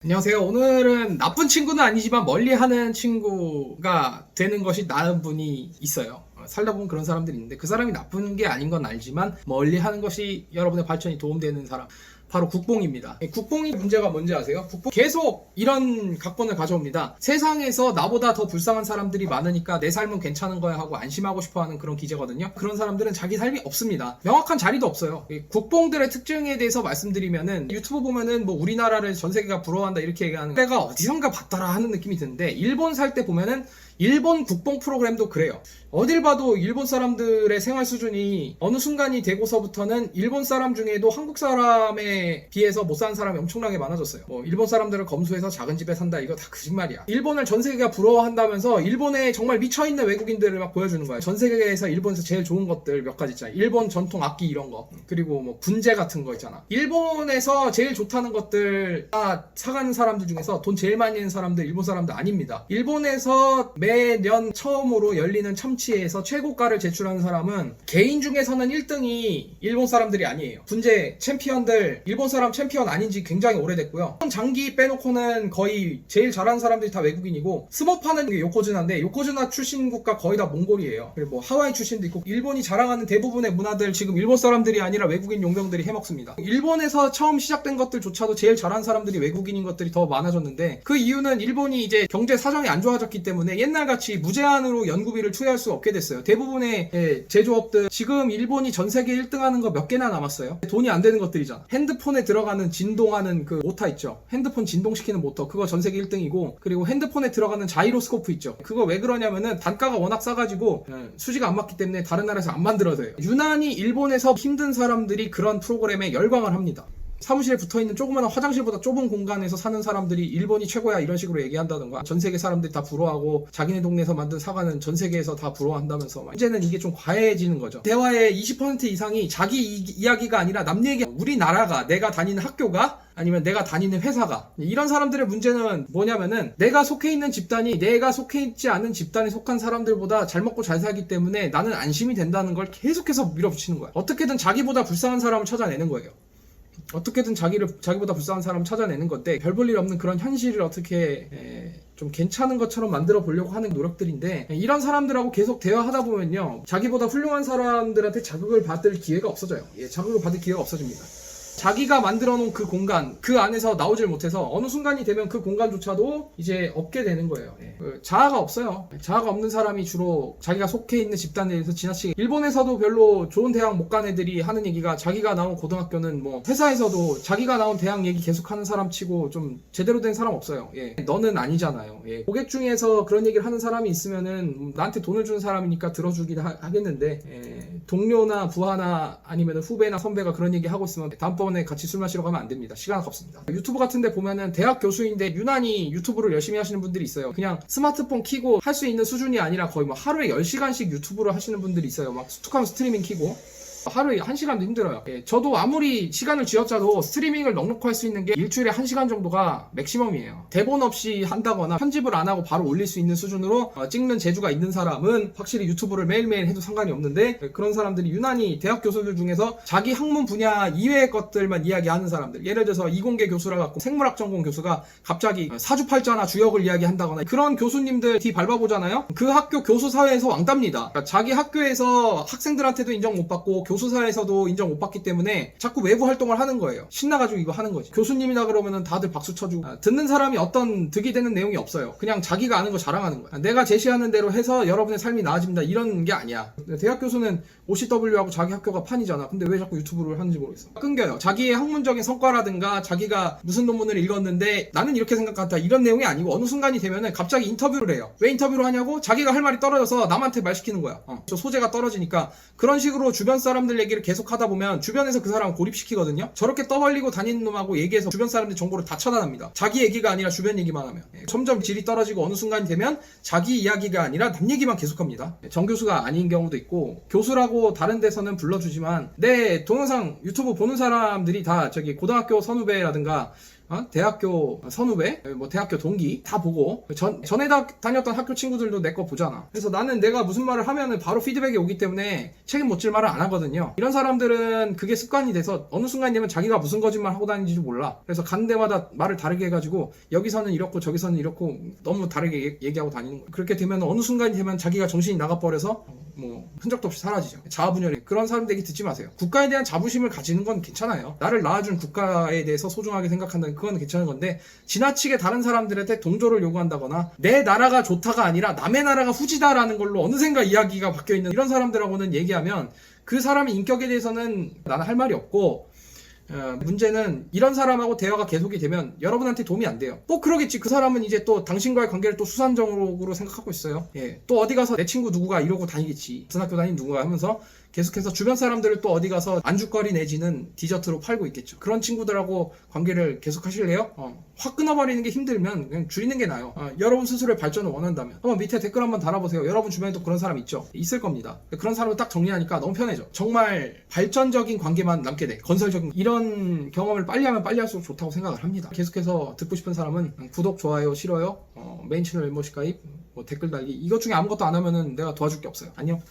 안녕하세요. 오늘은 나쁜 친구는 아니지만 멀리하는 친구가 되는 것이 나은 분이 있어요. 살다 보면 그런 사람들이 있는데 그 사람이 나쁜 게 아닌 건 알지만 멀리하는 것이 여러분의 발전이 도움되는 사람, 바로 국뽕입니다. 국뽕이 문제가 뭔지 아세요? 국뽕 계속 이런 각본을 가져옵니다. 세상에서 나보다 더 불쌍한 사람들이 많으니까 내 삶은 괜찮은 거야 하고 안심하고 싶어하는 그런 기제거든요. 그런 사람들은 자기 삶이 없습니다. 명확한 자리도 없어요. 국뽕들의 특징에 대해서 말씀드리면은 유튜브 보면은 뭐 우리나라를 전 세계가 부러워한다 이렇게 얘기하는 때가 어디선가 봤더라 하는 느낌이 드는데, 일본 살 때 보면은 일본 국뽕 프로그램도 그래요. 어딜 봐도 일본 사람들의 생활 수준이 어느 순간이 되고서부터는 일본 사람 중에도 한국 사람에 비해서 못 사는 사람이 엄청나게 많아졌어요. 뭐 일본 사람들은 검소해서 작은 집에 산다, 이거 다 거짓말이야. 일본을 전 세계가 부러워한다면서 일본에 정말 미쳐있는 외국인들을 막 보여주는 거예요. 전 세계에서 일본에서 제일 좋은 것들 몇 가지 있잖아요. 일본 전통 악기 이런 거, 그리고 뭐 분재 같은 거 있잖아. 일본에서 제일 좋다는 것들 다 사가는 사람들 중에서 돈 제일 많이 내는 사람들 일본 사람들 아닙니다. 일본에서 매년 처음으로 열리는 참치에서 최고가를 제출하는 사람은 개인 중에서는 1등이 일본 사람들이 아니에요. 분재 챔피언들 일본 사람 챔피언 아닌 지 굉장히 오래됐고요. 장기 빼놓고는 거의 제일 잘하는 사람들이 다 외국인이고, 스모파는 요코즈나인데 요코즈나 출신 국가 거의 다 몽골이에요. 그리고 뭐 하와이 출신도 있고, 일본이 자랑하는 대부분의 문화들 지금 일본 사람들이 아니라 외국인 용병들이 해먹습니다. 일본에서 처음 시작된 것들조차도 제일 잘하는 사람들이 외국인인 것들이 더 많아졌는데, 그 이유는 일본이 이제 경제 사정이 안 좋아졌기 때문에 옛날같이 무제한으로 연구비를 투여할 수 없게 됐어요. 대부분의 제조업들 지금 일본이 전 세계 1등 하는 거 몇 개나 남았어요. 돈이 안 되는 것들이잖아. 핸드폰에 들어가는 진동하는 그 모터 있죠. 핸드폰 진동시키는 모터, 그거 전 세계 1등이고, 그리고 핸드폰에 들어가는 자이로스코프 있죠. 그거 왜 그러냐면은 단가가 워낙 싸가지고 수지가 안 맞기 때문에 다른 나라에서 안 만들어져요. 유난히 일본에서 힘든 사람들이 그런 프로그램에 열광을 합니다. 사무실에 붙어있는 조그마한 화장실보다 좁은 공간에서 사는 사람들이 일본이 최고야 이런 식으로 얘기한다던가, 전 세계 사람들이 다 부러워하고 자기네 동네에서 만든 사과는 전 세계에서 다 부러워한다면서, 이제는 이게 좀 과해지는 거죠. 대화의 20% 이상이 자기 이야기가 아니라 남 얘기, 우리나라가, 내가 다니는 학교가, 아니면 내가 다니는 회사가. 이런 사람들의 문제는 뭐냐면은 내가 속해 있는 집단이 내가 속해 있지 않은 집단에 속한 사람들보다 잘 먹고 잘 살기 때문에 나는 안심이 된다는 걸 계속해서 밀어붙이는 거야. 어떻게든 자기보다 불쌍한 사람을 찾아내는 거예요. 어떻게든 자기보다 불쌍한 사람을 찾아내는 건데, 별 볼 일 없는 그런 현실을 어떻게 좀 괜찮은 것처럼 만들어 보려고 하는 노력들인데, 이런 사람들하고 계속 대화하다 보면요, 자기보다 훌륭한 사람들한테 자극을 받을 기회가 없어져요. 자극을 받을 기회가 없어집니다. 자기가 만들어 놓은 그 공간, 그 안에서 나오질 못해서 어느 순간이 되면 그 공간조차도 이제 없게 되는 거예요. 자아가 없어요. 자아가 없는 사람이 주로 자기가 속해 있는 집단에 대해서 지나치게, 일본에서도 별로 좋은 대학 못 간 애들이 하는 얘기가, 자기가 나온 고등학교는 뭐, 회사에서도 자기가 나온 대학 얘기 계속하는 사람 치고 좀 제대로 된 사람 없어요. 너는 아니잖아요. 고객 중에서 그런 얘기를 하는 사람이 있으면은 나한테 돈을 주는 사람이니까 들어주긴 하겠는데, 동료나 부하나 아니면 후배나 선배가 그런 얘기 하고 있으면 다음번에 같이 술 마시러 가면 안 됩니다. 시간 아깝습니다. 유튜브 같은데 보면은 대학 교수인데 유난히 유튜브를 열심히 하시는 분들이 있어요. 그냥 스마트폰 키고 할 수 있는 수준이 아니라 거의 뭐 하루에 10시간씩 유튜브를 하시는 분들이 있어요. 막 툭하면 스트리밍 키고 하루에 1시간도 힘들어요. 저도 아무리 시간을 쥐어짜도 스트리밍을 넉넉히 할 수 있는 게 일주일에 1시간 정도가 맥시멈이에요. 대본 없이 한다거나 편집을 안 하고 바로 올릴 수 있는 수준으로 찍는 재주가 있는 사람은 확실히 유튜브를 매일매일 해도 상관이 없는데, 그런 사람들이 유난히 대학 교수들 중에서 자기 학문 분야 이외의 것들만 이야기하는 사람들, 예를 들어서 이공계 교수라 갖고 생물학 전공 교수가 갑자기 사주팔자나 주역을 이야기한다거나, 그런 교수님들 뒤 밟아보잖아요. 그 학교 교수 사회에서 왕따입니다. 그러니까 자기 학교에서 학생들한테도 인정 못 받고 교수사에서도 인정 못 받기 때문에 자꾸 외부 활동을 하는 거예요. 신나가지고 이거 하는 거지. 교수님이다 그러면은 다들 박수 쳐주고, 듣는 사람이 어떤 득이 되는 내용이 없어요. 그냥 자기가 아는 거 자랑하는 거야. 내가 제시하는 대로 해서 여러분의 삶이 나아집니다, 이런 게 아니야. 대학 교수는 OCW하고 자기 학교가 판이잖아. 근데 왜 자꾸 유튜브를 하는지 모르겠어. 끊겨요. 자기의 학문적인 성과라든가 자기가 무슨 논문을 읽었는데 나는 이렇게 생각한다, 이런 내용이 아니고, 어느 순간이 되면은 갑자기 인터뷰를 해요. 왜 인터뷰를 하냐고? 자기가 할 말이 떨어져서 남한테 말 시키는 거야. 저 소재가 떨어지니까. 그런 식으로 주변 사람들 얘기를 계속 하다 보면 주변에서 그 사람을 고립시키거든요. 저렇게 떠벌리고 다니는 놈하고 얘기해서 주변 사람들 정보를 다 차단합니다. 자기 얘기가 아니라 주변 얘기만 하면. 점점 질이 떨어지고 어느 순간이 되면 자기 이야기가 아니라 남 얘기만 계속합니다. 정교수가 아닌 경우도 있고, 교수라고 다른 데서는 불러주지만 내 동영상 유튜브 보는 사람들이 다 저기 고등학교 선후배라든가 대학교 선후배, 뭐 대학교 동기 다 보고 전에 다녔던 학교 친구들도 내 거 보잖아. 그래서 나는 내가 무슨 말을 하면은 바로 피드백이 오기 때문에 책임 못 질 말을 안 하거든요. 이런 사람들은 그게 습관이 돼서 어느 순간 되면 자기가 무슨 거짓말 하고 다니는지도 몰라. 그래서 가는 데마다 말을 다르게 해가지고 여기서는 이렇고 저기서는 이렇고 너무 다르게 얘기하고 다니는 거예요. 그렇게 되면 어느 순간이 되면 자기가 정신이 나가버려서 뭐 흔적도 없이 사라지죠. 자아분열이. 그런 사람들에게 듣지 마세요. 국가에 대한 자부심을 가지는 건 괜찮아요. 나를 낳아준 국가에 대해서 소중하게 생각한다는 그건 괜찮은 건데, 지나치게 다른 사람들한테 동조를 요구한다거나 내 나라가 좋다가 아니라 남의 나라가 후지다라는 걸로 어느샌가 이야기가 바뀌어있는 이런 사람들하고는 얘기하면 그 사람의 인격에 대해서는 나는 할 말이 없고, 문제는 이런 사람하고 대화가 계속이 되면 여러분한테 도움이 안 돼요. 또 그러겠지. 그 사람은 이제 또 당신과의 관계를 또 수산적으로 생각하고 있어요. 예. 또 어디 가서 내 친구 누구가 이러고 다니겠지. 무슨 학교 다닌 누구가 하면서 계속해서 주변 사람들을 또 어디 가서 안주거리 내지는 디저트로 팔고 있겠죠. 그런 친구들하고 관계를 계속 하실래요? 확 끊어버리는 게 힘들면 그냥 줄이는 게 나아요. 여러분 스스로의 발전을 원한다면 한번 밑에 댓글 한번 달아보세요. 여러분 주변에도 그런 사람 있죠? 있을 겁니다. 그런 사람을 딱 정리하니까 너무 편해져. 정말 발전적인 관계만 남게 돼. 건설적인 이런 경험을 빨리 하면 빨리 할수록 좋다고 생각을 합니다. 계속해서 듣고 싶은 사람은 구독, 좋아요, 싫어요, 메인 채널 멤버십 가입, 뭐 댓글 달기 이것 중에 아무것도 안 하면은 내가 도와줄 게 없어요. 안녕.